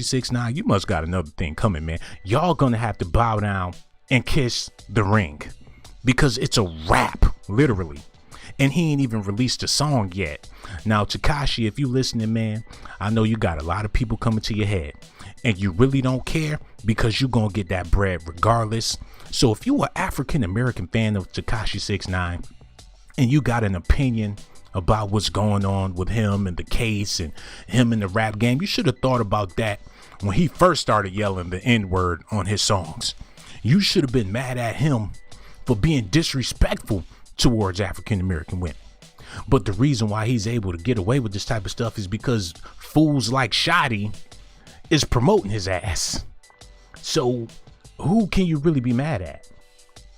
6ix9ine, you must got another thing coming, man. Y'all gonna have to bow down and kiss the ring because it's a rap, literally. And he ain't even released a song yet. Now, Tekashi, if you listening, man, I know you got a lot of people coming to your head and you really don't care because you gonna get that bread regardless. So if you are African-American fan of Tekashi 6ix9ine and you got an opinion about what's going on with him and the case and him in the rap game, you should have thought about that when he first started yelling the N-word on his songs. You should have been mad at him for being disrespectful towards African-American women. But the reason why he's able to get away with this type of stuff is because fools like Shoddy is promoting his ass. So who can you really be mad at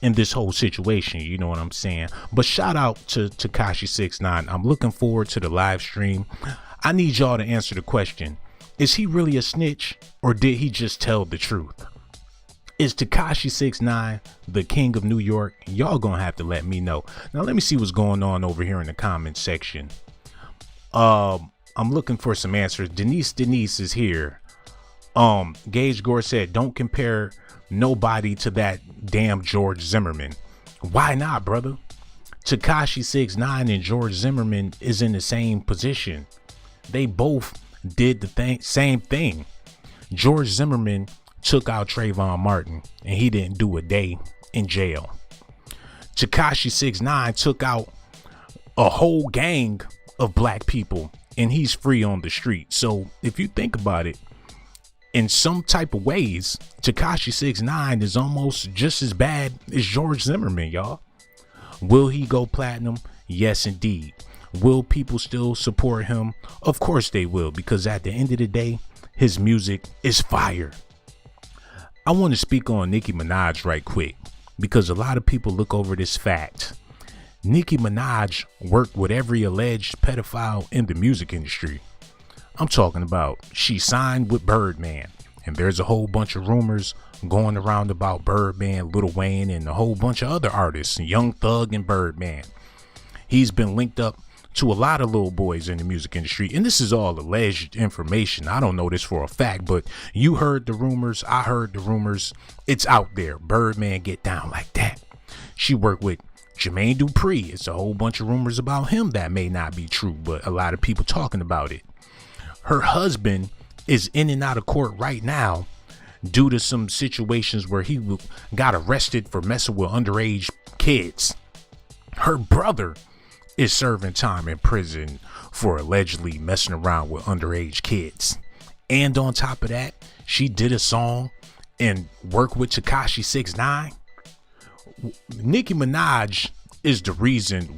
in this whole situation? You know what I'm saying? But shout out to Tekashi 6ix9ine. I'm looking forward to the live stream. I need y'all to answer the question. Is he really a snitch or did he just tell the truth? Is Tekashi 6ix9ine the king of New York? Y'all gonna have to let me know. Now let me see what's going on over here in the comment section. I'm looking for some answers. Denise is here. Gage Gore said, don't compare nobody to that damn George Zimmerman. Why not, brother? Tekashi 6ix9ine and George Zimmerman is in the same position. They both did the same thing. George Zimmerman took out Trayvon Martin and he didn't do a day in jail. Tekashi 6ix9ine took out a whole gang of black people and he's free on the street. So if you think about it, in some type of ways, Tekashi 6ix9ine is almost just as bad as George Zimmerman, y'all. Will he go platinum? Yes, indeed. Will people still support him? Of course they will, because at the end of the day, his music is fire. I want to speak on Nicki Minaj right quick because a lot of people look over this fact. Nicki Minaj worked with every alleged pedophile in the music industry. I'm talking about she signed with Birdman, and there's a whole bunch of rumors going around about Birdman, Lil Wayne, and a whole bunch of other artists, Young Thug and Birdman. He's been linked up to a lot of little boys in the music industry, and this is all alleged information. I don't know this for a fact, but you heard the rumors, I heard the rumors. It's out there. Birdman get down like that. She worked with Jermaine Dupri. It's a whole bunch of rumors about him that may not be true, but a lot of people talking about it. Her husband is in and out of court right now due to some situations where he got arrested for messing with underage kids. Her brother is serving time in prison for allegedly messing around with underage kids. And on top of that, she did a song and worked with Tekashi 6ix9ine. Nicki Minaj is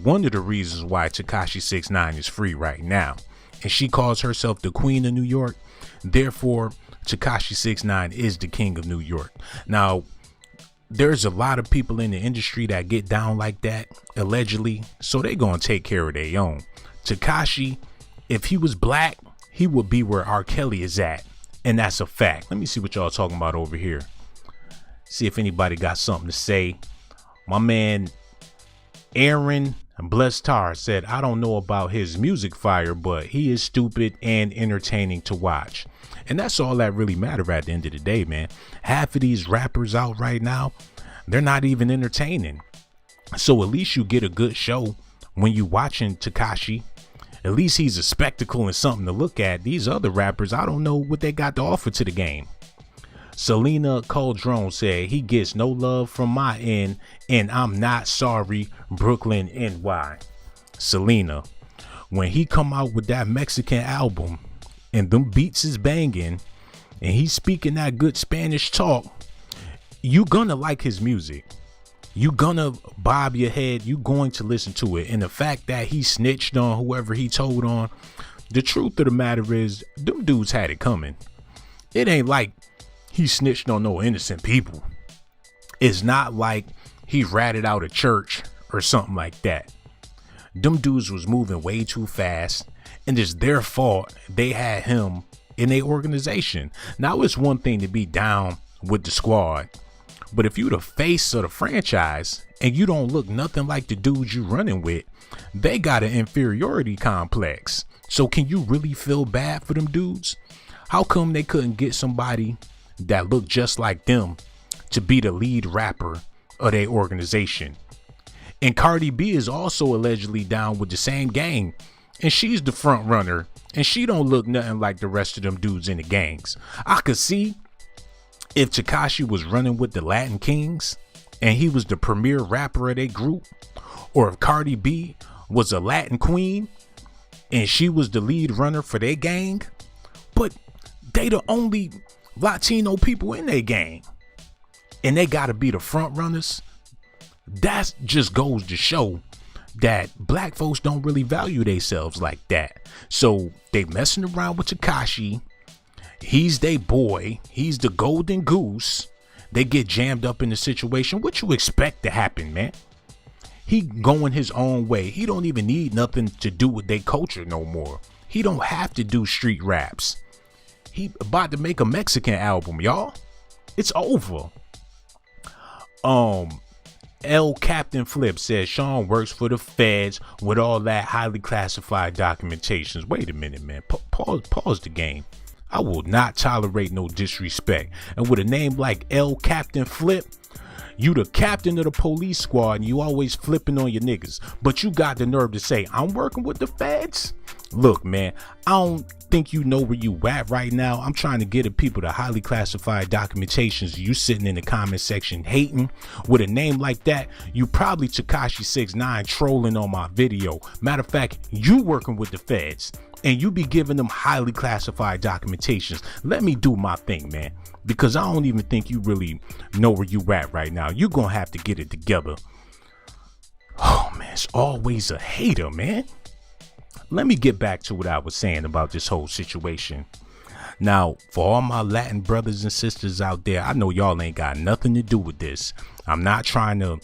one of the reasons why Tekashi 6ix9ine is free right now. And she calls herself the queen of New York. Therefore, Tekashi 6ix9ine is the king of New York. Now, there's a lot of people in the industry that get down like that, allegedly. So they gonna take care of their own. Tekashi, if he was black, he would be where R. Kelly is at. And that's a fact. Let me see what y'all talking about over here. See if anybody got something to say. My man, Aaron Blessed Tar said, I don't know about his music fire, but he is stupid and entertaining to watch. And that's all that really matter at the end of the day, man. Half of these rappers out right now, they're not even entertaining. So at least you get a good show when you watching Tekashi. At least he's a spectacle and something to look at. These other rappers, I don't know what they got to offer to the game. Selena Caldron said, he gets no love from my end, and I'm not sorry, Brooklyn NY. Selena, when he come out with that Mexican album and them beats is banging and he's speaking that good Spanish talk, you gonna like his music. You gonna bob your head. You going to listen to it. And the fact that he snitched on whoever he told on, the truth of the matter is, them dudes had it coming. It ain't like he snitched on no innocent people. It's not like he ratted out a church or something like that. Them dudes was moving way too fast, and it's their fault they had him in their organization. Now, it's one thing to be down with the squad, but if you the face of the franchise and you don't look nothing like the dudes you running with, they got an inferiority complex. So can you really feel bad for them dudes? How come they couldn't get somebody that looked just like them to be the lead rapper of their organization? And Cardi B is also allegedly down with the same gang, and she's the front runner, and she don't look nothing like the rest of them dudes in the gangs. I could see if Tekashi was running with the Latin Kings and he was the premier rapper of their group, or if Cardi B was a Latin queen and she was the lead runner for their gang, but they the only Latino people in their gang and they gotta be the front runners. That just goes to show that black folks don't really value themselves like that. So they messing around with Tekashi. He's their boy. He's the golden goose. They get jammed up in the situation. What you expect to happen, man? He going his own way. He don't even need nothing to do with their culture no more. He don't have to do street raps. He about to make a Mexican album, y'all. It's over. L Captain Flip says Sean works for the feds with all that highly classified documentations. Wait a minute, man. Pause the game. I will not tolerate no disrespect. And with a name like L Captain Flip, you the captain of the police squad and you always flipping on your niggas. But you got the nerve to say, I'm working with the feds? Look, man, I don't think you know where you at right now. I'm trying to get at people the highly classified documentations. You sitting in the comment section hating. With a name like that, you probably Tekashi 6ix9ine trolling on my video. Matter of fact, you working with the feds and you be giving them highly classified documentations. Let me do my thing, man, because I don't even think you really know where you at right now. You're gonna have to get it together. Oh man, it's always a hater, man. Let me get back to what I was saying about this whole situation. Now, for all my Latin brothers and sisters out there, I know y'all ain't got nothing to do with this. I'm not trying to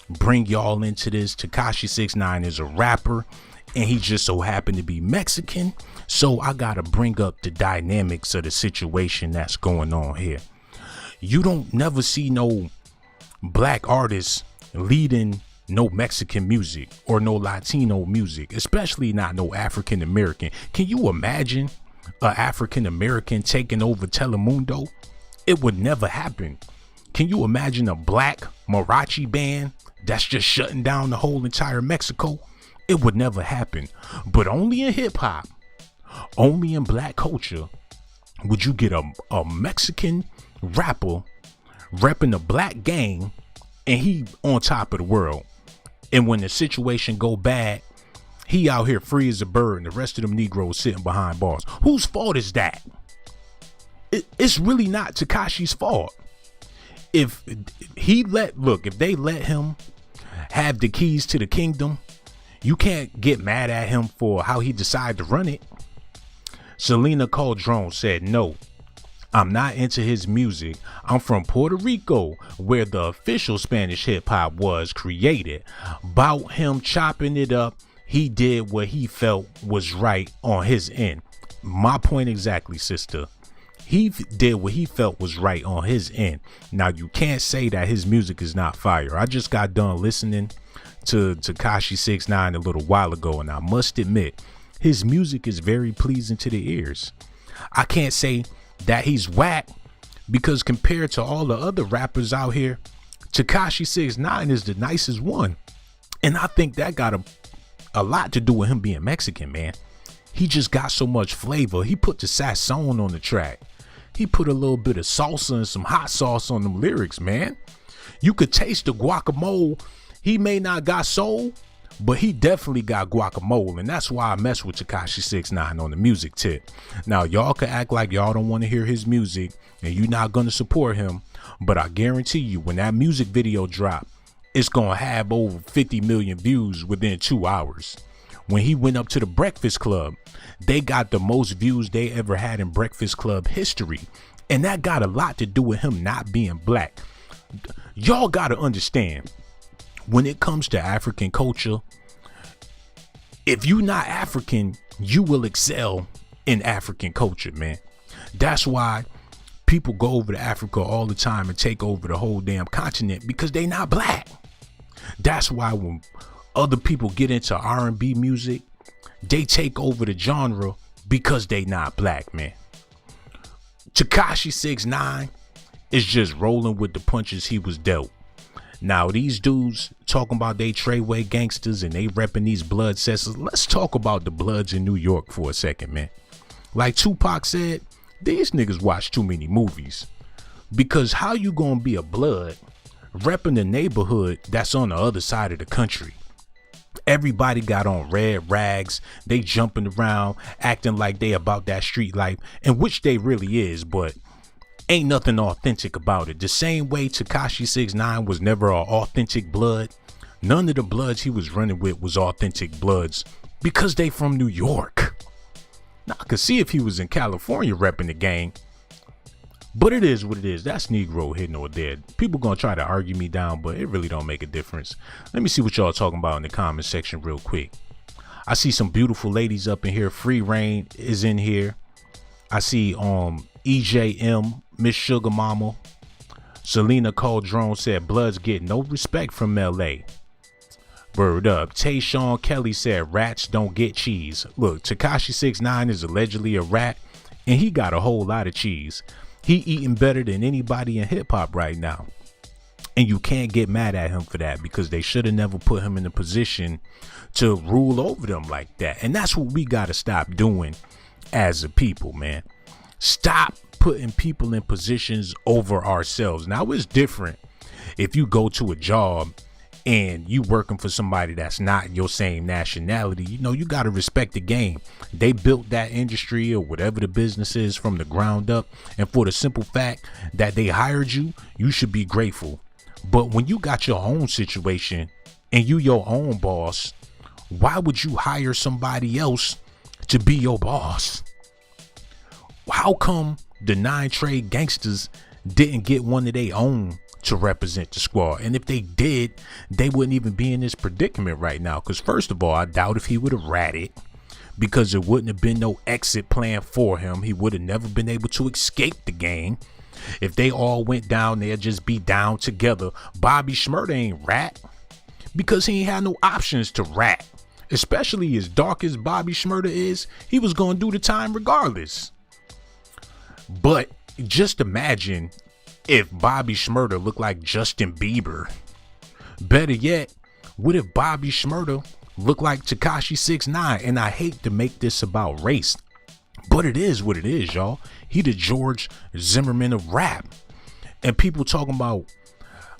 bring y'all into this. Tekashi 6ix9ine is a rapper and he just so happened to be Mexican. So I gotta bring up the dynamics of the situation that's going on here. You don't never see no black artists leading no Mexican music or no Latino music, especially not no African American. Can you imagine an African American taking over Telemundo? It would never happen. Can you imagine a black mariachi band that's just shutting down the whole entire Mexico? It would never happen. But only in hip hop, only in black culture would you get a Mexican rapper repping a black gang and he on top of the world. And when the situation go bad, he out here free as a bird and the rest of them Negroes sitting behind bars. Whose fault is that? It's really not Tekashi's fault. If they let him have the keys to the kingdom, you can't get mad at him for how he decided to run it. Selena Caldron said, no, I'm not into his music. I'm from Puerto Rico, where the official Spanish hip hop was created. About him chopping it up, he did what he felt was right on his end. My point exactly, sister. He did what he felt was right on his end. Now, you can't say that his music is not fire. I just got done listening to Tekashi 6ix9ine a little while ago, and I must admit, his music is very pleasing to the ears. I can't say that he's whack, because compared to all the other rappers out here, Tekashi 6ix9ine is the nicest one. And I think that got a lot to do with him being Mexican, man. He just got so much flavor. He put the sazon on the track. He put a little bit of salsa and some hot sauce on them lyrics, man. You could taste the guacamole. He may not got soul, but he definitely got guacamole, and that's why I mess with Tekashi 6ix9ine on the music tip. Now, y'all can act like y'all don't want to hear his music and you're not going to support him, but I guarantee you when that music video drop, it's going to have over 50 million views within 2 hours. When he went up to the Breakfast Club, they got the most views they ever had in Breakfast Club history, and that got a lot to do with him not being black. Y'all got to understand, when it comes to African culture, if you're not African, you will excel in African culture, man. That's why people go over to Africa all the time and take over the whole damn continent, because they not black. That's why when other people get into R&B music, they take over the genre because they not black, man. Tekashi 6ix9ine is just rolling with the punches he was dealt. Now these dudes talking about they Treyway gangsters and they repping these blood sets. Let's talk about the Bloods in New York for a second, man. Like Tupac said, these niggas watch too many movies. Because how you gonna be a Blood repping the neighborhood that's on the other side of the country? Everybody got on red rags. They jumping around, acting like they about that street life, and which they really is, but ain't nothing authentic about it. The same way Tekashi 6ix9ine was never an authentic Blood. None of the Bloods he was running with was authentic Bloods because they from New York. Now I could see if he was in California repping the gang, but it is what it is. That's Negro hitting or dead. People gonna try to argue me down, but it really don't make a difference. Let me see what y'all talking about in the comment section real quick. I see some beautiful ladies up in here. Free Reign is in here. I see EJM, Miss Sugar Mama. Selena Caldron said Bloods get no respect from LA. Word up. Tayshawn Kelly said rats don't get cheese. Look, Tekashi 6ix9ine is allegedly a rat, and he got a whole lot of cheese. He eating better than anybody in hip hop right now. And you can't get mad at him for that, because they should have never put him in a position to rule over them like that. And that's what we got to stop doing as a people, man. Stop putting people in positions over ourselves. Now it's different if you go to a job and you working for somebody that's not your same nationality. You know, you got to respect the game. They built that industry or whatever the business is from the ground up, and for the simple fact that they hired you, you should be grateful. But when you got your own situation and you your own boss, why would you hire somebody else to be your boss? How come the 9 Trey gangsters didn't get one of their own to represent the squad? And if they did, they wouldn't even be in this predicament right now. Because first of all, I doubt if he would have ratted, because there wouldn't have been no exit plan for him. He would have never been able to escape the gang. If they all went down, they'd just be down together. Bobby Shmurda ain't rat because he ain't had no options to rat. Especially as dark as Bobby Shmurda is, he was going to do the time regardless. But just imagine if Bobby Shmurda looked like Justin Bieber. Better yet, what if Bobby Shmurda looked like Tekashi 6ix9ine? And I hate to make this about race, but it is what it is, y'all. He the George Zimmerman of rap. And people talking about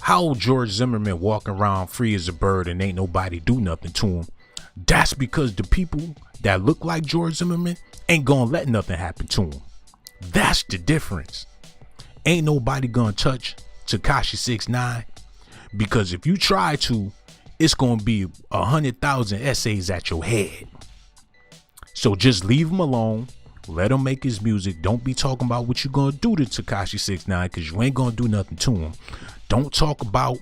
how George Zimmerman walking around free as a bird and ain't nobody do nothing to him. That's because the people that look like George Zimmerman ain't gonna let nothing happen to him. That's the difference. Ain't nobody gonna touch Tekashi 6ix9ine, because if you try to, it's gonna be 100,000 essays at your head. So just leave him alone. Let him make his music. Don't be talking about what you gonna do to Tekashi 6ix9ine, because you ain't gonna do nothing to him. Don't talk about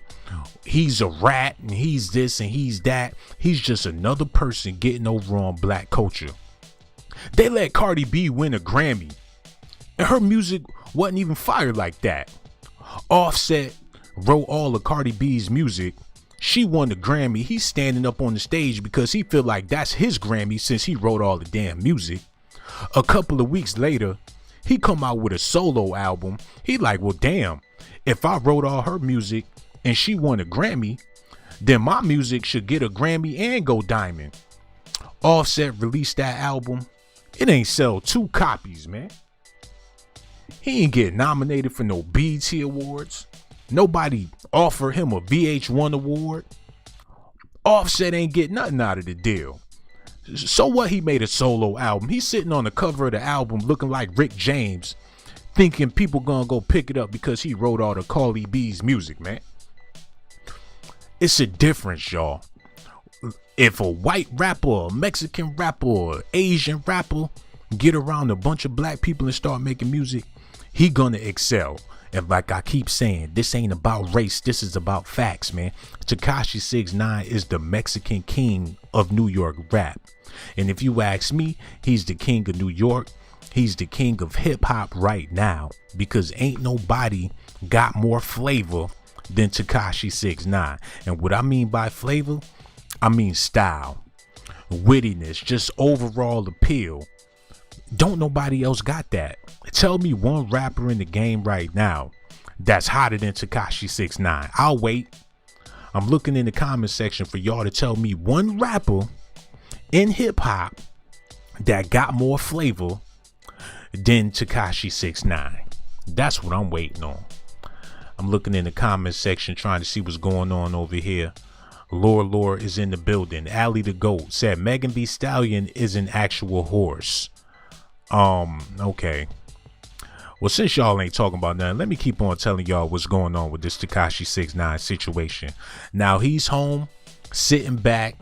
he's a rat and he's this and he's that. He's just another person getting over on black culture. They let Cardi B win a Grammy, and her music wasn't even fire like that. Offset wrote all of Cardi B's music. She won the Grammy. He's standing up on the stage because he feel like that's his Grammy since he wrote all the damn music. A couple of weeks later, he come out with a solo album. He like, well, damn, if I wrote all her music and she won a Grammy, then my music should get a Grammy and go diamond. Offset released that album. It ain't sell 2 copies, man. He ain't get nominated for no BET Awards. Nobody offered him a VH1 award. Offset ain't get nothing out of the deal. So what, he made a solo album. He's sitting on the cover of the album looking like Rick James, thinking people gonna go pick it up because he wrote all the Cardi B's music, man. It's a difference, y'all. If a white rapper, a Mexican rapper, or Asian rapper get around a bunch of black people and start making music, he gonna excel. And like I keep saying, this ain't about race. This is about facts, man. Tekashi 6ix9ine is the Mexican king of New York rap. And if you ask me, he's the king of New York. He's the king of hip hop right now, because ain't nobody got more flavor than Tekashi 6ix9ine. And what I mean by flavor, I mean style, wittiness, just overall appeal. Don't nobody else got that. Tell me one rapper in the game right now that's hotter than Tekashi 6ix9ine. I'll wait. I'm looking in the comment section for y'all to tell me one rapper in hip hop that got more flavor than Tekashi 6ix9ine. That's what I'm waiting on. I'm looking in the comment section trying to see what's going on over here. Lore is in the building. Allie the Goat said Megan Thee Stallion is an actual horse. Okay. Well, since y'all ain't talking about nothing, let me keep on telling y'all what's going on with this Tekashi 6ix9ine situation. Now he's home, sitting back,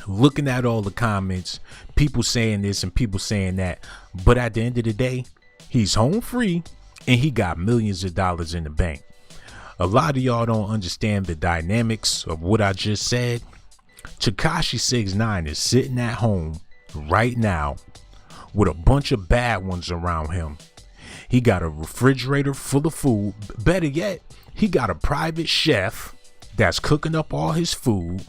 looking at all the comments, people saying this and people saying that. But at the end of the day, he's home free and he got millions of dollars in the bank. A lot of y'all don't understand the dynamics of what I just said. Tekashi 6ix9ine is sitting at home right now with a bunch of bad ones around him. He got a refrigerator full of food. Better yet, he got a private chef that's cooking up all his food.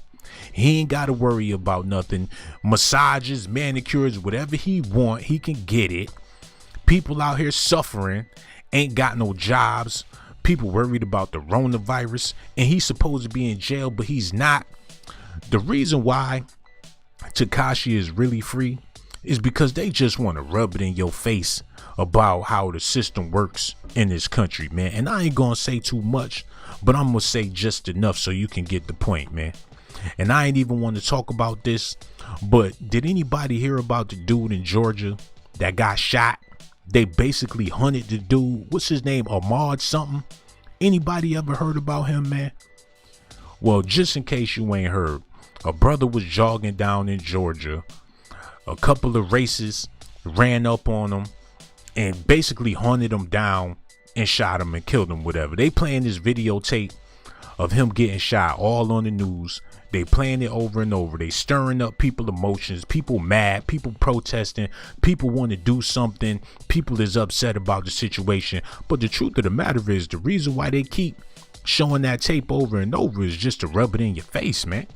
He ain't got to worry about nothing. Massages, manicures, whatever he want, he can get it. People out here suffering, ain't got no jobs. People worried about the coronavirus, and he's supposed to be in jail, but he's not. The reason why Tekashi is really free is because they just want to rub it in your face about how the system works in this country, man. And I ain't gonna say too much, but I'm gonna say just enough so you can get the point, man. And I ain't even want to talk about this, but did anybody hear about the dude in Georgia that got shot? They basically hunted the dude. What's his name? Ahmaud something. Anybody ever heard about him, man? Well, just in case you ain't heard, a brother was jogging down in Georgia. A couple of racists ran up on him and basically hunted him down and shot him and killed him, whatever. They playing this videotape of him getting shot all on the news. They playing it over and over. They stirring up people emotions, people mad, people protesting, people want to do something, people is upset about the situation. But the truth of the matter is, the reason why they keep showing that tape over and over is just to rub it in your face, man.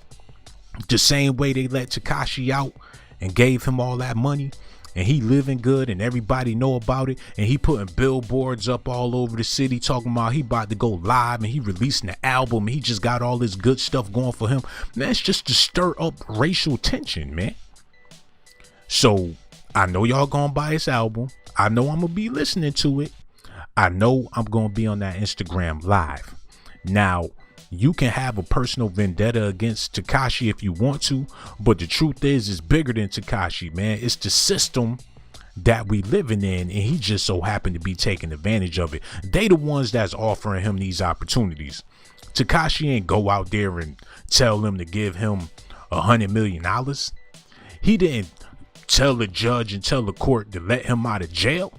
The same way they let Tekashi out and gave him all that money, and he living good and everybody know about it, and he putting billboards up all over the city talking about he about to go live and he releasing the album and he just got all this good stuff going for him. Man, it's just to stir up racial tension, man. So I know y'all gonna buy his album. I know I'm gonna be listening to it. I know I'm gonna be on that Instagram live. Now, you can have a personal vendetta against Tekashi if you want to, but the truth is, it's bigger than Tekashi, man. It's the system that we living in, and he just so happened to be taking advantage of it. They the ones that's offering him these opportunities. Tekashi ain't go out there and tell them to give him $100 million. He didn't tell the judge and tell the court to let him out of jail.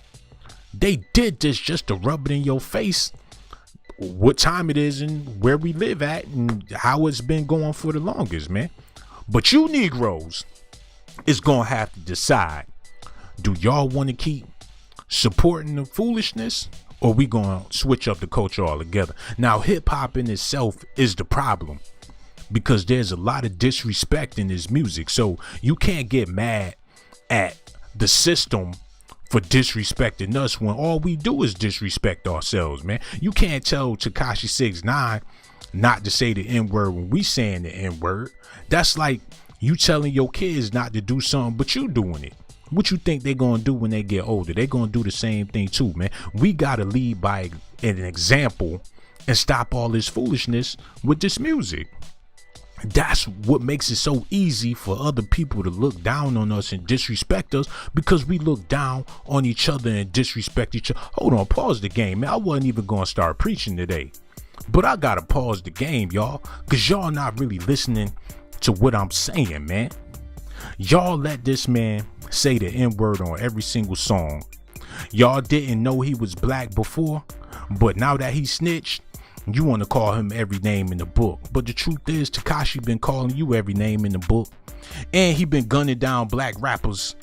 They did this just to rub it in your face what time it is and where we live at and how it's been going for the longest, man. But you Negroes is gonna have to decide, do y'all want to keep supporting the foolishness, or we gonna switch up the culture altogether? Now, hip-hop in itself is the problem, because there's a lot of disrespect in this music. So you can't get mad at the system for disrespecting us when all we do is disrespect ourselves, man. You can't tell Tekashi 6ix9ine not to say the N-word when we saying the N-word. That's like you telling your kids not to do something, but you doing it. What you think they gonna do when they get older? They gonna do the same thing too, man. We gotta lead by an example and stop all this foolishness with this music. That's what makes it so easy for other people to look down on us and disrespect us, because we look down on each other and disrespect each other. Hold on, pause the game, man. I wasn't even gonna start preaching today, but I gotta pause the game, y'all, because y'all not really listening to what I'm saying, man. Y'all let this man say the N-word on every single song. Y'all didn't know he was black before, but now that he snitched, you want to call him every name in the book. But the truth is, Tekashi been calling you every name in the book, and he been gunning down black rappers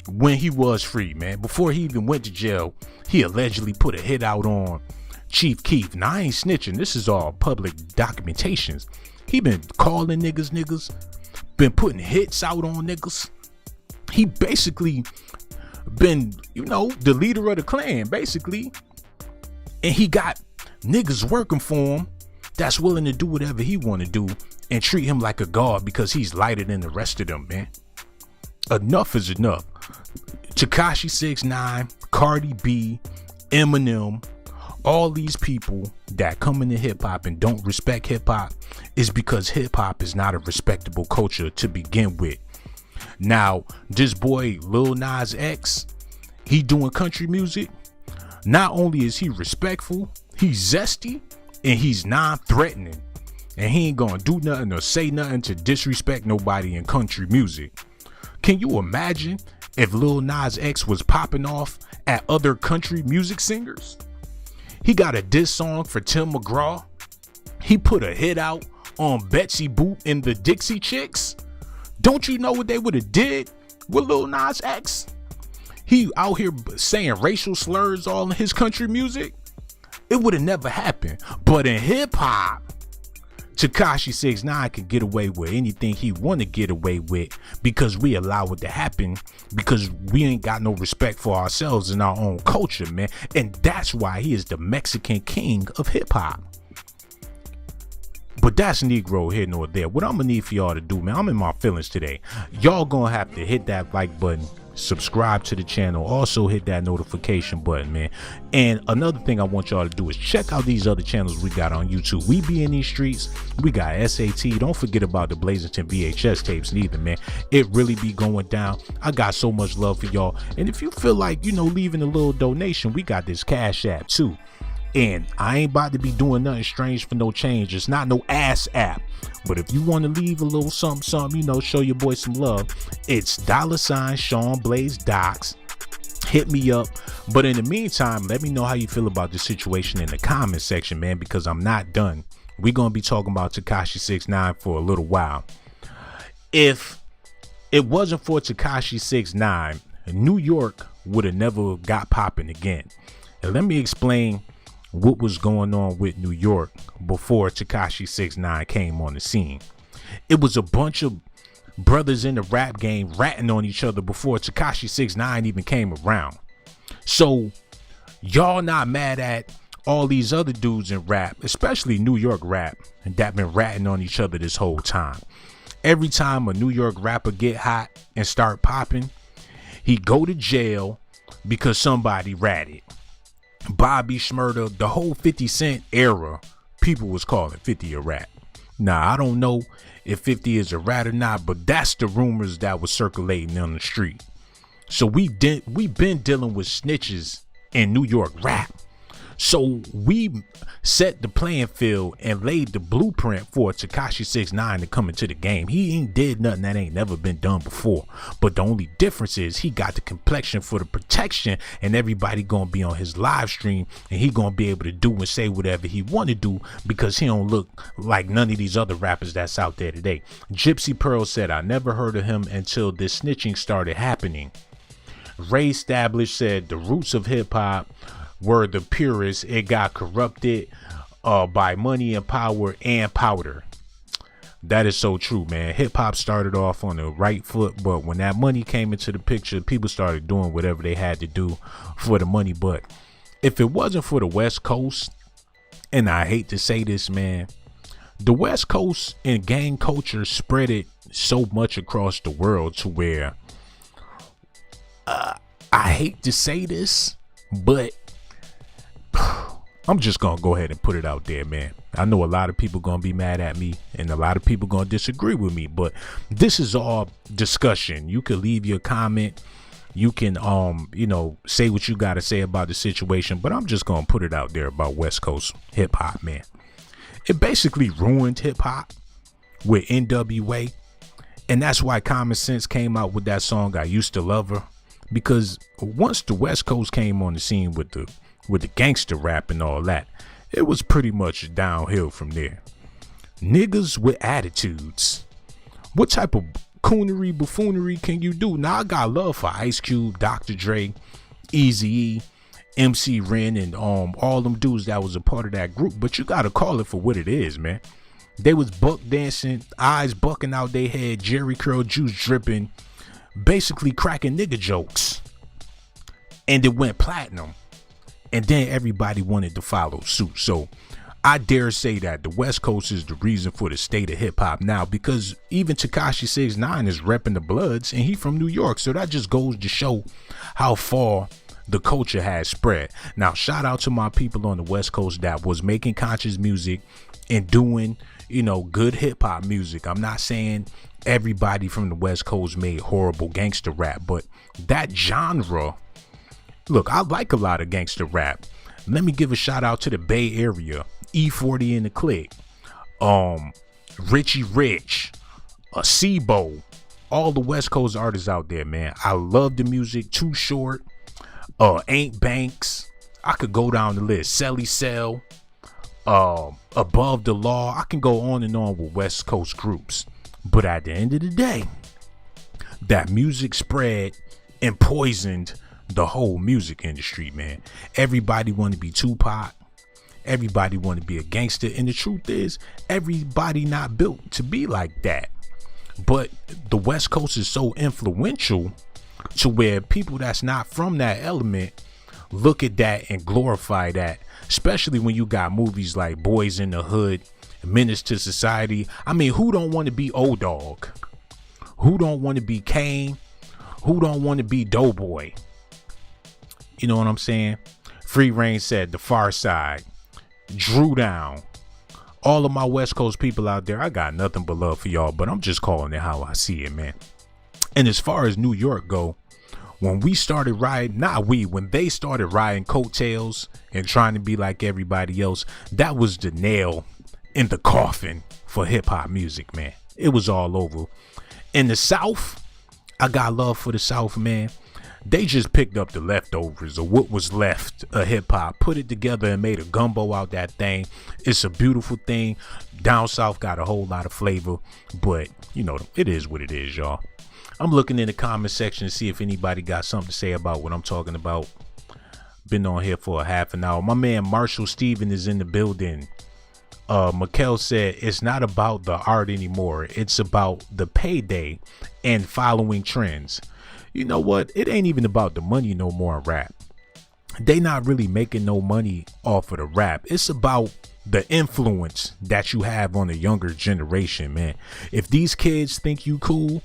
when he was free, man. Before he even went to jail, he allegedly put a hit out on Chief Keef. Now, I ain't snitching. This is all public documentations. He been calling niggas, been putting hits out on niggas. He basically been, the leader of the clan, basically. And he got niggas working for him that's willing to do whatever he want to do and treat him like a god because he's lighter than the rest of them, man. Enough is enough. Tekashi 6ix9ine, Cardi B, Eminem, all these people that come into hip-hop and don't respect hip-hop is because hip-hop is not a respectable culture to begin with. Now, this boy Lil Nas X, he doing country music. Not only is he respectful, he's zesty, and he's non-threatening. And he ain't gonna do nothing or say nothing to disrespect nobody in country music. Can you imagine if Lil Nas X was popping off at other country music singers? He got a diss song for Tim McGraw. He put a hit out on Betsy Boop and the Dixie Chicks. Don't you know what they would have did with Lil Nas X? He out here saying racial slurs all in his country music. It would have never happened. But in hip hop, Tekashi 6ix9ine can get away with anything he want to get away with because we allow it to happen, because we ain't got no respect for ourselves and our own culture, man. And that's why he is the Mexican king of hip hop. But that's Negro here nor there. What I'm gonna need for y'all to do, man, I'm in my feelings today. Y'all gonna have to hit that like button, subscribe to the channel, also hit that notification button, man. And another thing I want y'all to do is check out these other channels we got on YouTube. We be in these streets. We got SAT. Don't forget about the Blazington VHS tapes neither, man. It really be going down. I got so much love for y'all. And if you feel like, leaving a little donation, we got this Cash App too. And I ain't about to be doing nothing strange for no change. It's not no ass app. But if you want to leave a little something, show your boy some love, it's $ Sean Blaze Docs. Hit me up. But in the meantime, let me know how you feel about the situation in the comment section, man, because I'm not done. We're going to be talking about Tekashi 6ix9ine for a little while. If it wasn't for Tekashi 6ix9ine, New York would have never got popping again. And let me explain what was going on with New York before Tekashi 6ix9ine came on the scene. It was a bunch of brothers in the rap game ratting on each other before Tekashi 6ix9ine even came around. So y'all not mad at all these other dudes in rap, especially New York rap, that been ratting on each other this whole time. Every time a New York rapper get hot and start popping, he go to jail because somebody ratted. Bobby Shmurda, the whole 50 Cent era, people was calling 50 a rat. Now, I don't know if 50 is a rat or not, but that's the rumors that was circulating on the street. So we been dealing with snitches in New York rap. So we set the playing field and laid the blueprint for Tekashi 6ix9ine to come into the game. He ain't did nothing that ain't never been done before. But the only difference is he got the complexion for the protection, and everybody gonna be on his live stream, and he gonna be able to do and say whatever he want to do because he don't look like none of these other rappers that's out there today. Gypsy Pearl said, I never heard of him until this snitching started happening. Ray Stablish said, the roots of hip hop were the purest. It got corrupted by money and power and powder. That is so true, man. Hip hop started off on the right foot, but when that money came into the picture, people started doing whatever they had to do for the money. But if it wasn't for the West Coast, and I hate to say this, man, the West Coast and gang culture spread it so much across the world to where I hate to say this, but I'm just gonna go ahead and put it out there, man. I know a lot of people gonna be mad at me and a lot of people gonna disagree with me, but this is all discussion. You can leave your comment, you can say what you gotta say about the situation, but I'm just gonna put it out there about West Coast hip hop, man. It basically ruined hip hop with NWA, and that's why Common Sense came out with that song I Used to Love Her, because once the West Coast came on the scene with the gangster rap and all that, it was pretty much downhill from there. Niggas with attitudes. What type of coonery, buffoonery can you do? Now, I got love for Ice Cube, Dr. Dre, Eazy-E, MC Ren, and all them dudes that was a part of that group, but you gotta call it for what it is, man. They was buck dancing, eyes bucking out their head, Jerry curl juice dripping, basically cracking nigga jokes. and it went platinum. And then everybody wanted to follow suit. So I dare say that the West Coast is the reason for the state of hip hop now, because even Tekashi 6ix9ine is repping the Bloods, and he from New York. So that just goes to show how far the culture has spread. Now, shout out to my people on the West Coast that was making conscious music and doing, good hip hop music. I'm not saying everybody from the West Coast made horrible gangster rap, but that genre, look, I like a lot of gangster rap. Let me give a shout out to the Bay Area, E40 in the Click, Richie Rich, Sibo, all the West Coast artists out there, man. I love the music. Too Short, Ain't Banks. I could go down the list. Celly Cell, Above the Law. I can go on and on with West Coast groups. But at the end of the day, that music spread and poisoned the whole music industry, man. Everybody want to be Tupac. Everybody want to be a gangster. And the truth is, everybody not built to be like that. But the West Coast is so influential to where people that's not from that element look at that and glorify that. Especially when you got movies like Boys in the Hood, Menace to Society. I mean, who don't want to be O-Dog? Who don't want to be Kane? Who don't want to be Doughboy? You know what I'm saying? Free Reign said The Far Side, Drew Down. All of my West Coast people out there, I got nothing but love for y'all, but I'm just calling it how I see it, man. And as far as New York go, when we started riding, when they started riding coattails and trying to be like everybody else, that was the nail in the coffin for hip hop music, man. It was all over. In the South, I got love for the South, man. They just picked up the leftovers of what was left of hip hop, put it together and made a gumbo out that thing. It's a beautiful thing. Down South got a whole lot of flavor, but it is what it is, y'all. I'm looking in the comment section to see if anybody got something to say about what I'm talking about. Been on here for a half an hour. My man Marshall Steven is in the building. Mikkel said it's not about the art anymore. It's about the payday and following trends. You know what? It ain't even about the money no more in rap. They not really making no money off of the rap. It's about the influence that you have on the younger generation, man. If these kids think you cool,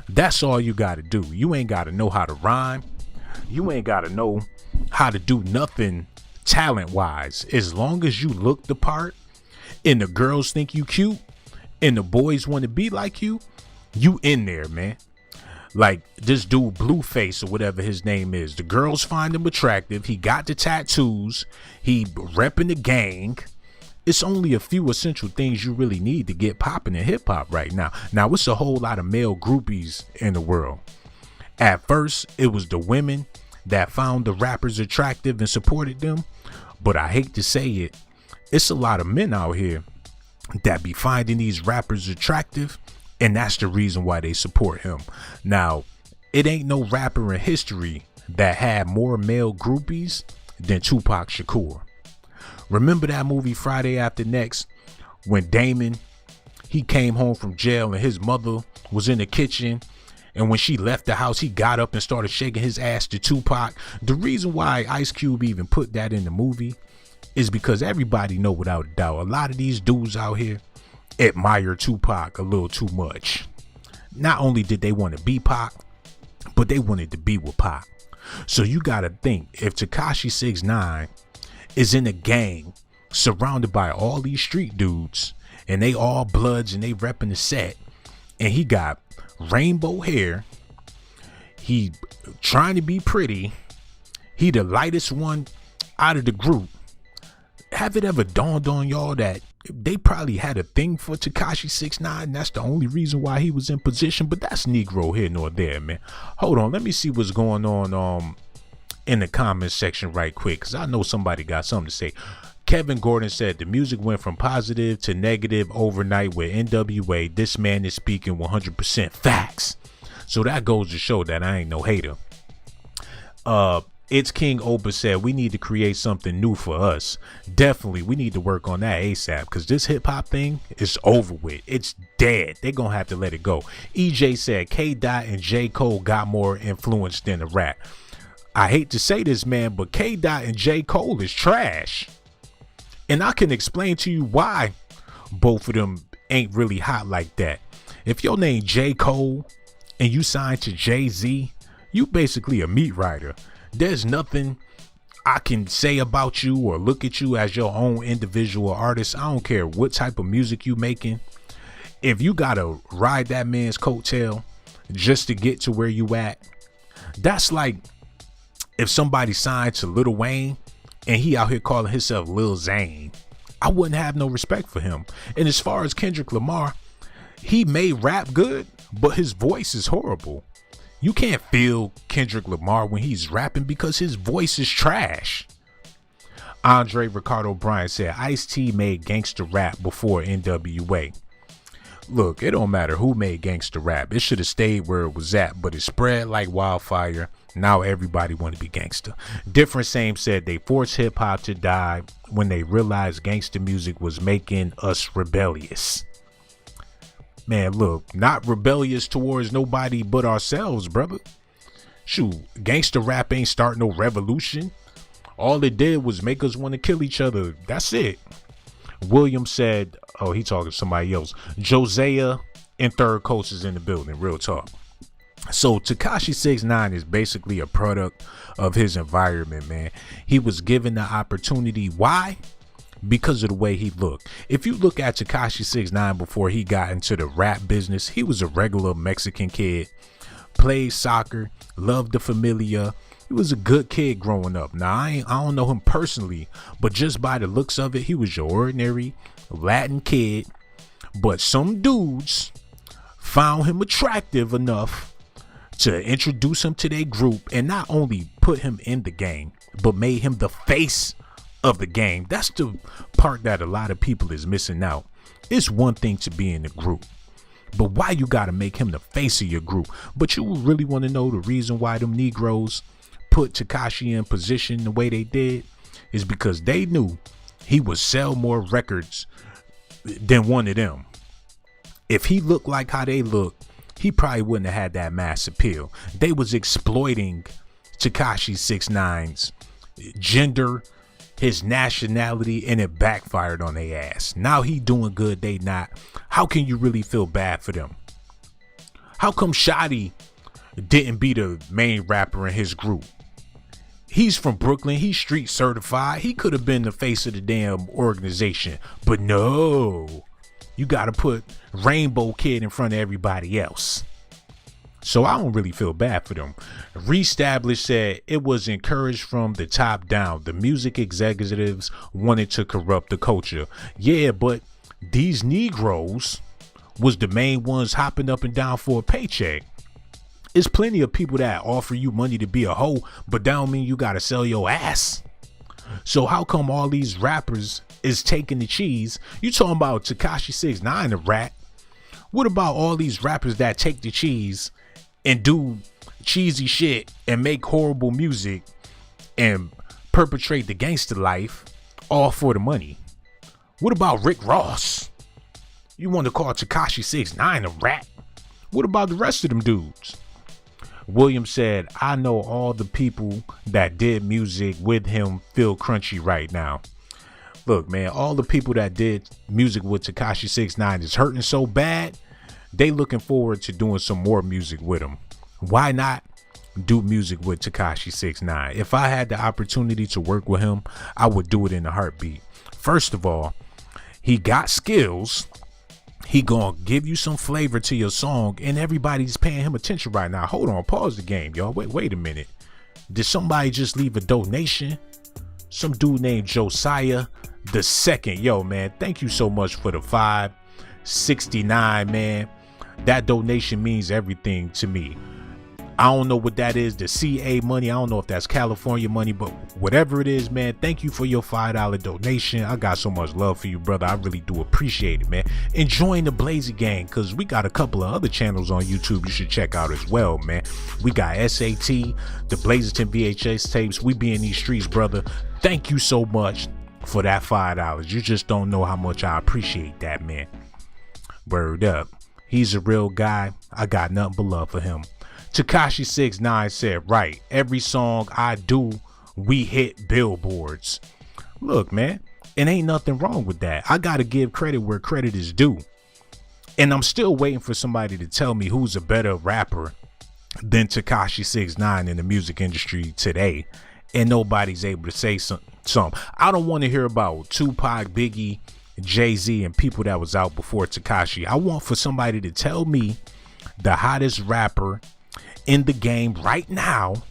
that's all you got to do. You ain't got to know how to rhyme. You ain't got to know how to do nothing talent-wise. As long as you look the part and the girls think you cute and the boys want to be like you in there, man. Like this dude Blueface or whatever his name is. The girls find him attractive. He got the tattoos. He repping the gang. It's only a few essential things you really need to get popping in hip hop right now. Now, it's a whole lot of male groupies in the world. At first, it was the women that found the rappers attractive and supported them. But I hate to say it, it's a lot of men out here that be finding these rappers attractive, and that's the reason why they support him. Now, it ain't no rapper in history that had more male groupies than Tupac Shakur. Remember that movie Friday After Next when Damon, he came home from jail and his mother was in the kitchen, and when she left the house, he got up and started shaking his ass to Tupac. The reason why Ice Cube even put that in the movie is because everybody know without a doubt, a lot of these dudes out here admire Tupac a little too much. Not only did they want to be Pac, but they wanted to be with Pac. So you gotta think, if Tekashi 6ix9ine is in a gang surrounded by all these street dudes and they all bloods and they repping the set, and he got rainbow hair, he trying to be pretty, he the lightest one out of the group, have it ever dawned on y'all that they probably had a thing for Tekashi 6ix9ine? That's the only reason why he was in position. But that's Negro here nor there, man. Hold on, let me see what's going on in the comment section right quick, because I know somebody got something to say. Kevin Gordon said the music went from positive to negative overnight with NWA. This man is speaking 100% facts. So that goes to show that I ain't no hater. It's King Oba said we need to create something new for us. Definitely, we need to work on that ASAP, because this hip hop thing is over with. It's dead. They're going to have to let it go. EJ said K. Dot and J. Cole got more influence than the rap. I hate to say this, man, but K. Dot and J. Cole is trash. And I can explain to you why both of them ain't really hot like that. If your name J. Cole and you signed to Jay-Z, you basically a meat writer. There's nothing I can say about you or look at you as your own individual artist. I don't care what type of music you making. If you gotta ride that man's coattail just to get to where you at, that's like if somebody signed to Lil Wayne and he out here calling himself Lil Zane. I wouldn't have no respect for him. And as far as Kendrick Lamar, he may rap good, but his voice is horrible. You can't feel Kendrick Lamar when he's rapping because his voice is trash. Andre Ricardo Bryan said Ice-T made gangster rap before NWA. Look, it don't matter who made gangster rap. It should have stayed where it was at, but it spread like wildfire. Now everybody want to be gangster. Different Same said they forced hip hop to die when they realized gangster music was making us rebellious. Man, look, not rebellious towards nobody but ourselves, brother. Shoot, gangster rap ain't start no revolution. All it did was make us want to kill each other. That's it. William said, oh, he talking to somebody else. Josiah and Third Coast is in the building. Real talk. So Tekashi 6ix9ine is basically a product of his environment, man. He was given the opportunity. Why? Because of the way he looked. If you look at Tekashi 6ix9ine before he got into the rap business, he was a regular Mexican kid, played soccer, loved the familia. He was a good kid growing up. Now, I don't know him personally, but just by the looks of it, he was your ordinary Latin kid. But some dudes found him attractive enough to introduce him to their group and not only put him in the game, but made him the face of the game. That's the part that a lot of people is missing out. It's one thing to be in the group, but why you gotta make him the face of your group? But you really want to know the reason why them Negroes put Tekashi in position the way they did is because they knew he would sell more records than one of them. If he looked like how they look, he probably wouldn't have had that mass appeal. They was exploiting Tekashi 6ix9ine's gender, his nationality, and it backfired on their ass. Now he doing good, they not. How can you really feel bad for them? How come Shotty didn't be the main rapper in his group? He's from Brooklyn. He's street certified. He could have been the face of the damn organization. But no, you got to put Rainbow Kid in front of everybody else. So I don't really feel bad for them. Reestablished said it was encouraged from the top down. The music executives wanted to corrupt the culture. Yeah, but these Negroes was the main ones hopping up and down for a paycheck. It's plenty of people that offer you money to be a hoe, but that don't mean you gotta sell your ass. So how come all these rappers is taking the cheese? You talking about Tekashi 6ix9ine a rat? What about all these rappers that take the cheese and do cheesy shit and make horrible music and perpetrate the gangster life all for the money? What about Rick Ross? You want to call Tekashi 6ix9ine a rat? What about the rest of them dudes? William said, I know all the people that did music with him feel crunchy right now. Look, man, all the people that did music with Tekashi 6ix9ine is hurting so bad, they looking forward to doing some more music with him. Why not do music with Tekashi 6ix9ine? If I had the opportunity to work with him, I would do it in a heartbeat. First of all, he got skills. He gonna give you some flavor to your song, and everybody's paying him attention right now. Hold on, pause the game, y'all. Wait a minute. Did somebody just leave a donation? Some dude named Josiah the Second. Yo, man, thank you so much for the $5.69, man. That donation means everything to me. I don't know what that is, the CA money. I don't know if that's California money, but whatever it is, man, thank you for your $5 donation. I got so much love for you, brother. I really do appreciate it, man. And join the Blazy Gang, because we got a couple of other channels on YouTube you should check out as well, man. We got SAT, the Blazerton VHS tapes. We be in these streets, brother. Thank you so much for that $5. You just don't know how much I appreciate that, man. Word up. He's a real guy. I got nothing but love for him. Tekashi 6ix9ine said, right, every song I do, we hit billboards. Look, man, it ain't nothing wrong with that. I gotta give credit where credit is due. And I'm still waiting for somebody to tell me who's a better rapper than Tekashi 6ix9ine in the music industry today. And nobody's able to say something. I don't want to hear about Tupac, Biggie, Jay-Z, and people that was out before Tekashi. I want for somebody to tell me the hottest rapper in the game right now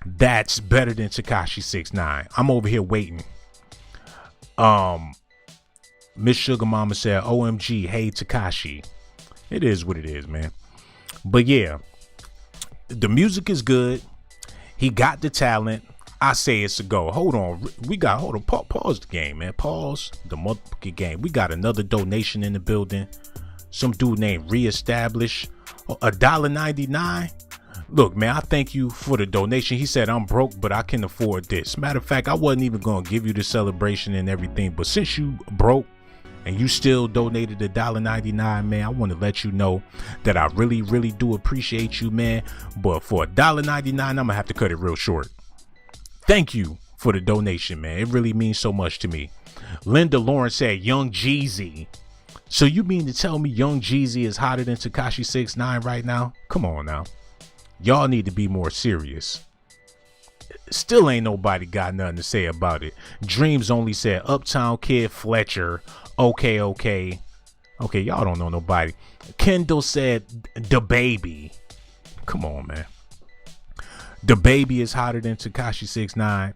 that's better than Tekashi 6ix9ine. I'm over here waiting. Miss Sugar Mama said, OMG, hey Tekashi. It is what it is, man. But yeah, the music is good. He got the talent. I say it's a go. Hold on. Pause the game, man. Pause the motherfucking game. We got another donation in the building. Some dude named Reestablish. $1.99. Look, man, I thank you for the donation. He said, I'm broke, but I can afford this. Matter of fact, I wasn't even going to give you the celebration and everything. But since you broke and you still donated $1.99, man, I want to let you know that I really, really do appreciate you, man. But for $1.99, I'm going to have to cut it real short. Thank you for the donation, man. It really means so much to me. Linda Lawrence said, Young Jeezy. So you mean to tell me Young Jeezy is hotter than Tekashi 6ix9ine right now? Come on now. Y'all need to be more serious. Still ain't nobody got nothing to say about it. Dreams only said Uptown Kid Fletcher. Okay, y'all don't know nobody. Kendall said the baby. Come on, man. The baby is hotter than Tekashi 6ix9ine.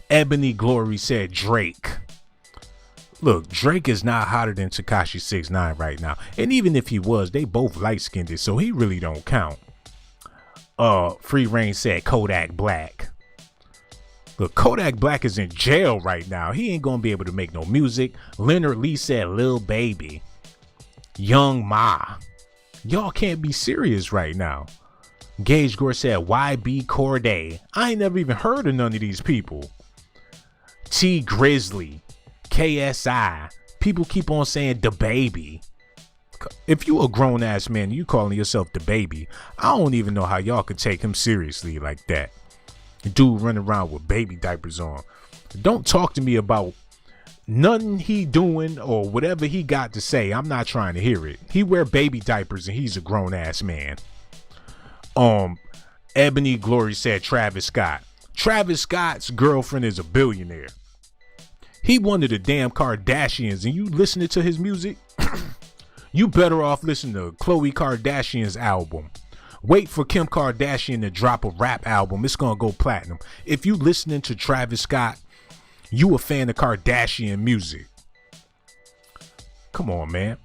Ebony Glory said Drake. Look, Drake is not hotter than Tekashi 6ix9ine right now. And even if he was, they both light-skinned, so he really don't count. Free Reign said Kodak Black. Look, Kodak Black is in jail right now. He ain't gonna be able to make no music. Leonard Lee said Lil Baby. Young Ma. Y'all can't be serious right now. Gage Gore said YB Corday. I ain't never even heard of none of these people. T Grizzly. KSI. People keep on saying the baby. If you a grown ass man, you calling yourself the baby, I don't even know how y'all could take him seriously like that. Dude running around with baby diapers on. Don't talk to me about nothing he doing or whatever he got to say. I'm not trying to hear it. He wear baby diapers and he's a grown ass man. Ebony Glory said Travis Scott. Travis Scott's girlfriend is a billionaire. He one of the damn Kardashians, and you listening to his music? You better off listening to Khloe Kardashian's album. Wait for Kim Kardashian to drop a rap album. It's gonna go platinum. If you listening to Travis Scott, you a fan of Kardashian music. Come on, man.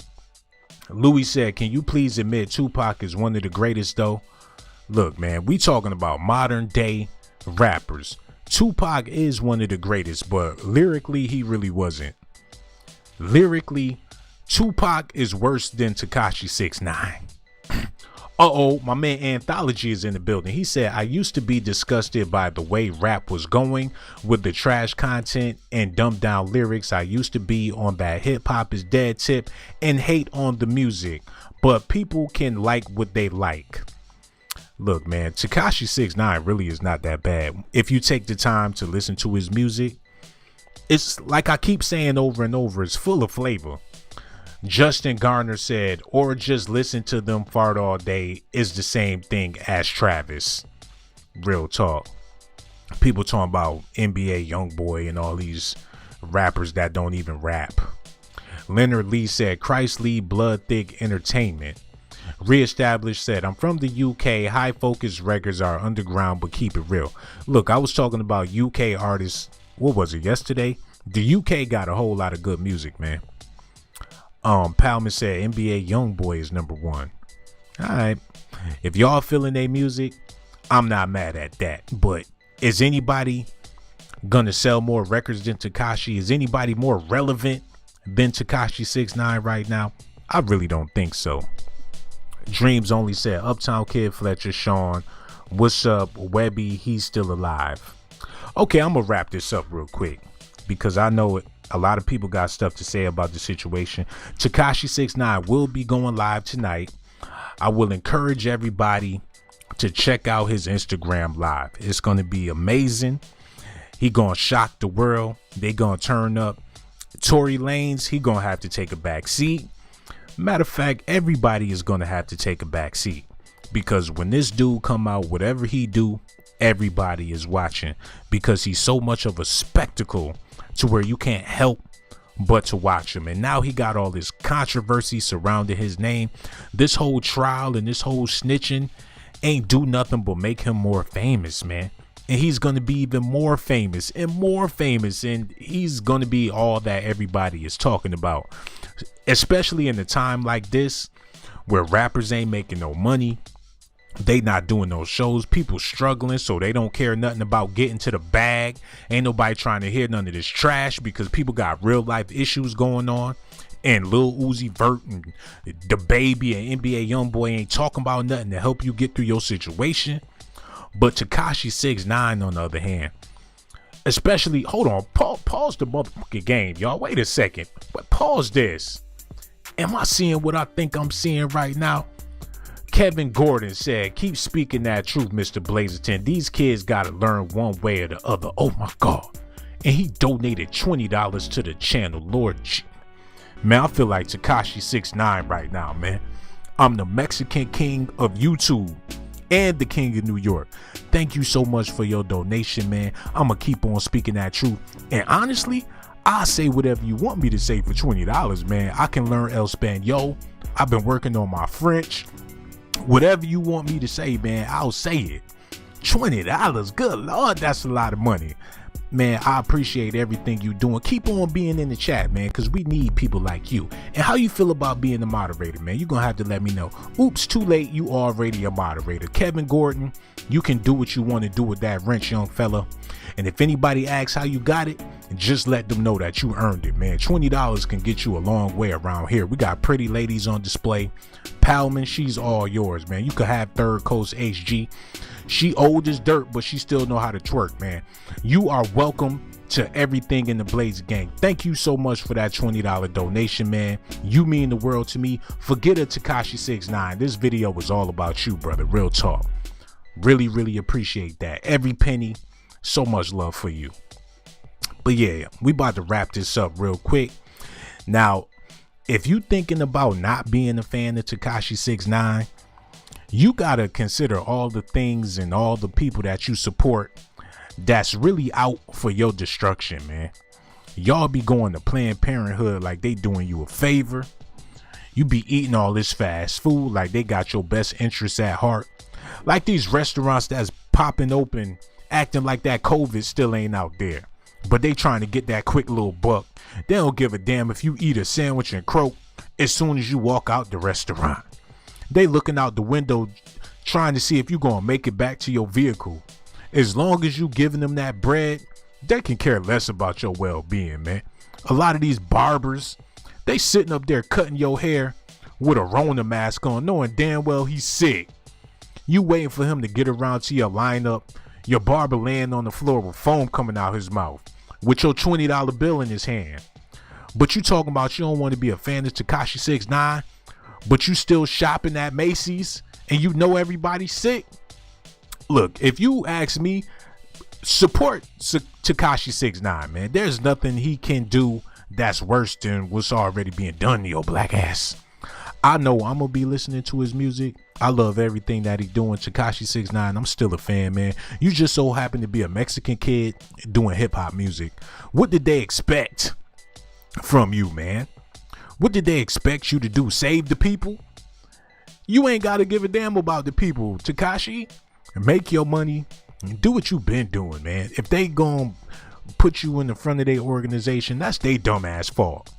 Louis said, can you please admit Tupac is one of the greatest though? Look, man, we talking about modern day rappers. Tupac is one of the greatest, but lyrically, he really wasn't. Lyrically, Tupac is worse than Tekashi 6ix9ine. My man Anthology is in the building. He said, I used to be disgusted by the way rap was going with the trash content and dumbed down lyrics. I used to be on that hip hop is dead tip and hate on the music, but people can like what they like. Look, man, Tekashi 6ix9ine really is not that bad. If you take the time to listen to his music, it's like I keep saying over and over, it's full of flavor. Justin Garner said, or just listen to them fart all day is the same thing as Travis. Real talk. People talking about NBA Youngboy and all these rappers that don't even rap. Leonard Lee said, Christ Lee Blood Thick Entertainment. Reestablished said, I'm from the UK. High Focus records are underground, but keep it real. Look, I was talking about UK artists. What was it, yesterday? The UK got a whole lot of good music, man. Palman said NBA Youngboy is number one. All right. If y'all feeling their music, I'm not mad at that. But is anybody gonna sell more records than Tekashi? Is anybody more relevant than Tekashi 6ix9ine right now? I really don't think so. Dreams only said Uptown Kid Fletcher, Sean, what's up, Webby? He's still alive. Okay, I'm gonna wrap this up real quick because I know it. A lot of people got stuff to say about the situation. Tekashi 6ix9ine will be going live tonight. I will encourage everybody to check out his Instagram live. It's going to be amazing. He going to shock the world. They going to turn up. Tory Lanez, he going to have to take a back seat. Matter of fact, everybody is going to have to take a back seat, because when this dude come out, whatever he do, everybody is watching, because he's so much of a spectacle to where you can't help but to watch him. And now he got all this controversy surrounding his name. This whole trial and this whole snitching ain't do nothing but make him more famous, man. And he's going to be even more famous and more famous, and he's going to be all that everybody is talking about, especially in a time like this where rappers ain't making no money. They not doing those shows. People struggling, so they don't care nothing about getting to the bag. Ain't nobody trying to hear none of this trash, because people got real life issues going on. And Lil Uzi Vert and the Baby and NBA Youngboy ain't talking about nothing to help you get through your situation. But Tekashi 6ix9ine, on the other hand, especially, hold on, pause the motherfucking game, y'all. Wait a second, but pause this. Am I seeing what I think I'm seeing right now? Kevin Gordon said, "Keep speaking that truth, Mr. Blazerton. These kids got to learn one way or the other." Oh my God. And he donated $20 to the channel. Lord, man, I feel like Tekashi 6ix9ine right now, man. I'm the Mexican king of YouTube and the king of New York. Thank you so much for your donation, man. I'm going to keep on speaking that truth. And honestly, I'll say whatever you want me to say for $20, man. I can learn El Spanol. I've been working on my French. Whatever you want me to say, man, I'll say it. $20, good Lord, that's a lot of money. Man, I appreciate everything you doing. Keep on being in the chat, man, because we need people like you. And how you feel about being the moderator, man? You're going to have to let me know. Oops, too late. You already a moderator. Kevin Gordon, you can do what you want to do with that wrench, young fella. And if anybody asks how you got it, just let them know that you earned it, man. $20 can get you a long way around here. We got pretty ladies on display. Palman, she's all yours, man. You could have Third Coast HG. She old as dirt, but she still know how to twerk, man. You are welcome to everything in the Blaze Gang. Thank you so much for that $20 donation, man. You mean the world to me. Forget it, Tekashi 6ix9ine. This video was all about you, brother. Real talk. Really, really appreciate that. Every penny. So much love for you. But yeah, we about to wrap this up real quick. Now, if you thinking about not being a fan of Tekashi 6ix9ine, you gotta consider all the things and all the people that you support that's really out for your destruction, man. Y'all be going to Planned Parenthood like they doing you a favor. You be eating all this fast food like they got your best interests at heart. Like these restaurants that's popping open, acting like that COVID still ain't out there, but they trying to get that quick little buck. They don't give a damn if you eat a sandwich and croak as soon as you walk out the restaurant. They looking out the window trying to see if you gonna make it back to your vehicle. As long as you giving them that bread, they can care less about your well-being, man. A lot of these barbers, they sitting up there cutting your hair with a Rona mask on, knowing damn well he's sick. You waiting for him to get around to your lineup. Your barber laying on the floor with foam coming out his mouth with your $20 bill in his hand. But you talking about you don't want to be a fan of Tekashi 6ix9ine, but you still shopping at Macy's and you know everybody's sick. Look, if you ask me, support Tekashi 6ix9ine, man. There's nothing he can do that's worse than what's already being done to your black ass. I know I'm gonna be listening to his music. I love everything that he's doing. Tekashi 6ix9ine, I'm still a fan, man. You just so happen to be a Mexican kid doing hip-hop music. What did they expect from you, man? What did they expect you to do? Save the people? You ain't got to give a damn about the people, Tekashi. Make your money and do what you been doing, man. If they gonna put you in the front of their organization, that's their dumbass fault.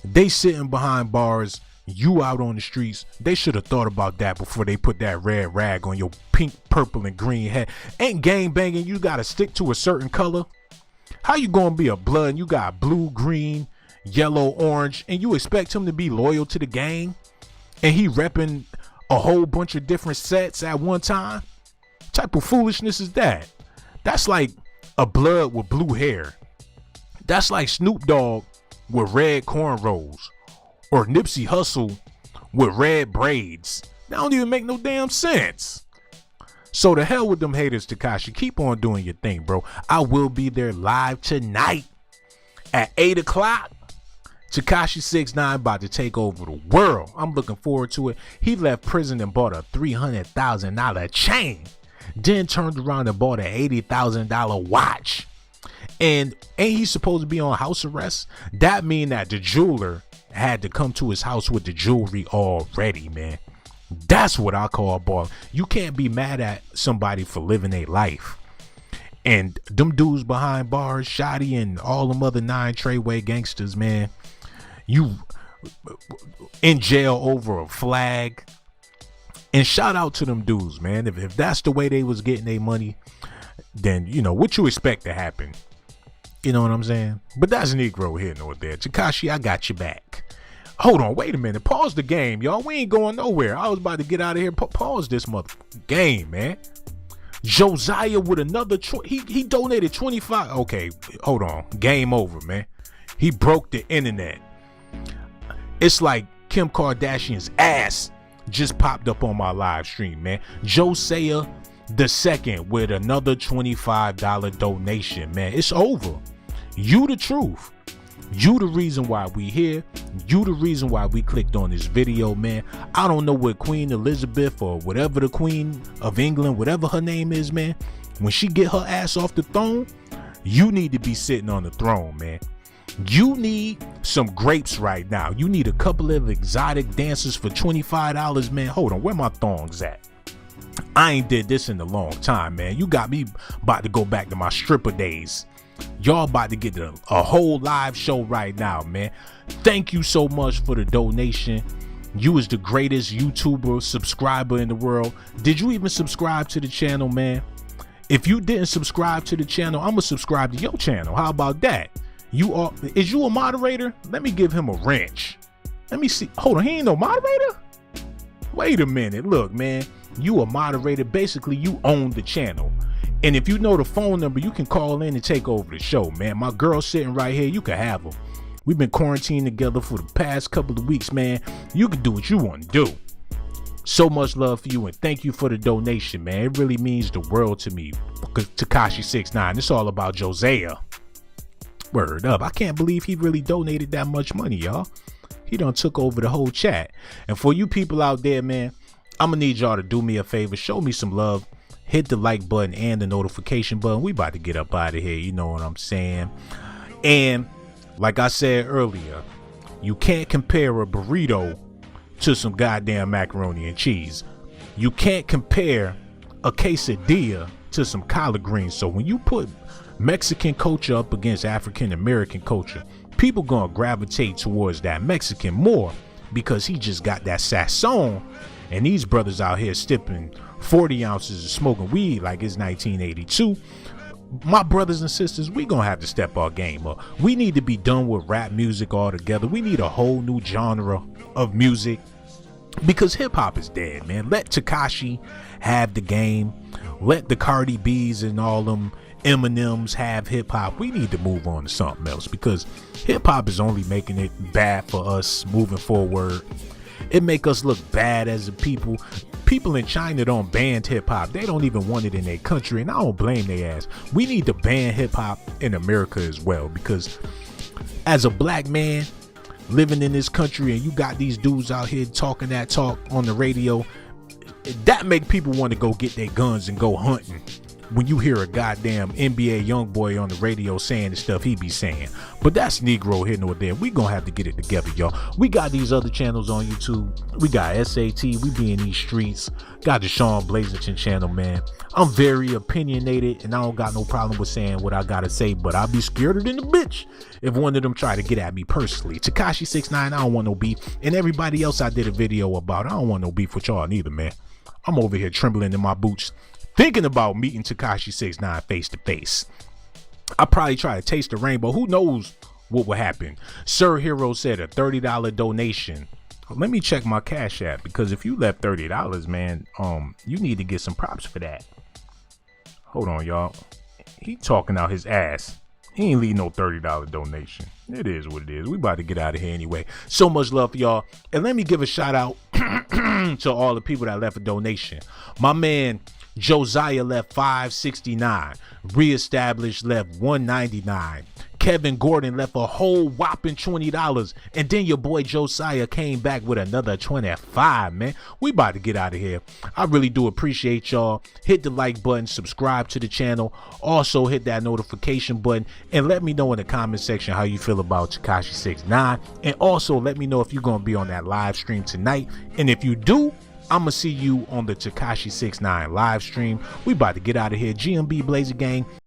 They sitting behind bars, you out on the streets. They should have thought about that before they put that red rag on your pink, purple, and green head. Ain't gang banging, you gotta stick to a certain color. How you gonna be a blood and you got blue, green, yellow, orange, and you expect him to be loyal to the gang? And he repping a whole bunch of different sets at one time? What type of foolishness is that? That's like a blood with blue hair. That's like Snoop Dogg with red cornrows, or Nipsey Hussle with red braids. That don't even make no damn sense. So the hell with them haters, Tekashi. Keep on doing your thing, bro. I will be there live tonight at 8 o'clock. Tekashi 6ix9ine about to take over the world. I'm looking forward to it. He left prison and bought a $300,000 chain. Then turned around and bought an $80,000 watch. And ain't he supposed to be on house arrest? That mean that the jeweler had to come to his house with the jewelry already, man. That's what I call ball. You can't be mad at somebody for living a life. And them dudes behind bars, Shotty and all them other 9 Treyway gangsters, man, you in jail over a flag. And shout out to them dudes, man. If that's the way they was getting their money, then, you know, what you expect to happen. You know what I'm saying? But that's Negro here nor there. Tekashi, I got you back. Hold on, wait a minute. Pause the game, y'all. We ain't going nowhere. I was about to get out of here. Pause this game, man. Josiah with another he donated 25. Okay, hold on. Game over, man. He broke the internet. It's like Kim Kardashian's ass just popped up on my live stream, man. Josiah the second with another $25 donation, man. It's over. You the truth. You the reason why we here. You the reason why we clicked on this video, man. I don't know what Queen Elizabeth or whatever the Queen of England, whatever her name is, man. When she get her ass off the throne, you need to be sitting on the throne, man. You need some grapes right now. You need a couple of exotic dancers for $25, man. Hold on, where my thongs at? I ain't did this in a long time, man. You got me about to go back to my stripper days. Y'all about to get a whole live show right now, man. Thank you so much for the donation. You is the greatest YouTuber subscriber in the world. Did you even subscribe to the channel, man? If you didn't subscribe to the channel, I'm gonna subscribe to your channel. How about that? Is you a moderator? Let me give him a wrench. Let me see. Hold on, he ain't no moderator? Wait a minute. Look, man, you a moderator. Basically, you own the channel. And if you know the phone number, you can call in and take over the show, man. My girl's sitting right here. You can have her. We've been quarantined together for the past couple of weeks, man. You can do what you want to do. So much love for you, and thank you for the donation, man. It really means the world to me. Tekashi 6ix9ine. It's all about Josiah. Word up. I can't believe he really donated that much money, y'all. He done took over the whole chat. And for you people out there, man, I'm gonna need y'all to do me a favor. Show me some love. Hit the like button and the notification button. We about to get up out of here. You know what I'm saying? And like I said earlier, you can't compare a burrito to some goddamn macaroni and cheese. You can't compare a quesadilla to some collard greens. So when you put Mexican culture up against African American culture, people gonna gravitate towards that Mexican more because he just got that sazon. And these brothers out here sipping 40 ounces of smoking weed like it's 1982. My brothers and sisters, we gonna have to step our game up. We need to be done with rap music altogether. We need a whole new genre of music because hip hop is dead, man. Let Tekashi have the game. Let the Cardi B's and all them Eminems have hip hop. We need to move on to something else because hip hop is only making it bad for us moving forward. It make us look bad as a people. People in China don't ban hip hop. They don't even want it in their country, and I don't blame their ass. We need to ban hip hop in America as well because as a black man living in this country and you got these dudes out here talking that talk on the radio, that make people want to go get their guns and go hunting when you hear a goddamn NBA young boy on the radio saying the stuff he be saying. But that's Negro here nor there. We gonna have to get it together, y'all. We got these other channels on YouTube. We got SAT. We be in these streets. Got the Sean Blazington channel, man. I'm very opinionated and I don't got no problem with saying what I gotta say, but I'll be scared than a bitch if one of them try to get at me personally. Tekashi 6ix9ine, I don't want no beef. And everybody else I did a video about, I don't want no beef with y'all neither, man. I'm over here trembling in my boots, thinking about meeting Tekashi 6ix9ine face to face. I probably try to taste the rainbow. Who knows what will happen? Sir Hero said a $30 donation. Let me check my Cash App because if you left $30, man, you need to get some props for that. Hold on, y'all. He talking out his ass. He ain't leaving no $30 donation. It is what it is. We about to get out of here anyway. So much love for y'all. And let me give a shout out to all the people that left a donation. My man Josiah left $5.69. Reestablished left $1.99. Kevin Gordon left a whole whopping $20. And then your boy Josiah came back with another $25, man. We about to get out of here. I really do appreciate y'all. Hit the like button, subscribe to the channel. Also hit that notification button and let me know in the comment section how you feel about Tekashi 6ix9ine. And also let me know if you're going to be on that live stream tonight. And if you do, I'm going to see you on the Tekashi 6ix9ine live stream. We about to get out of here. GMB Blazer Gang.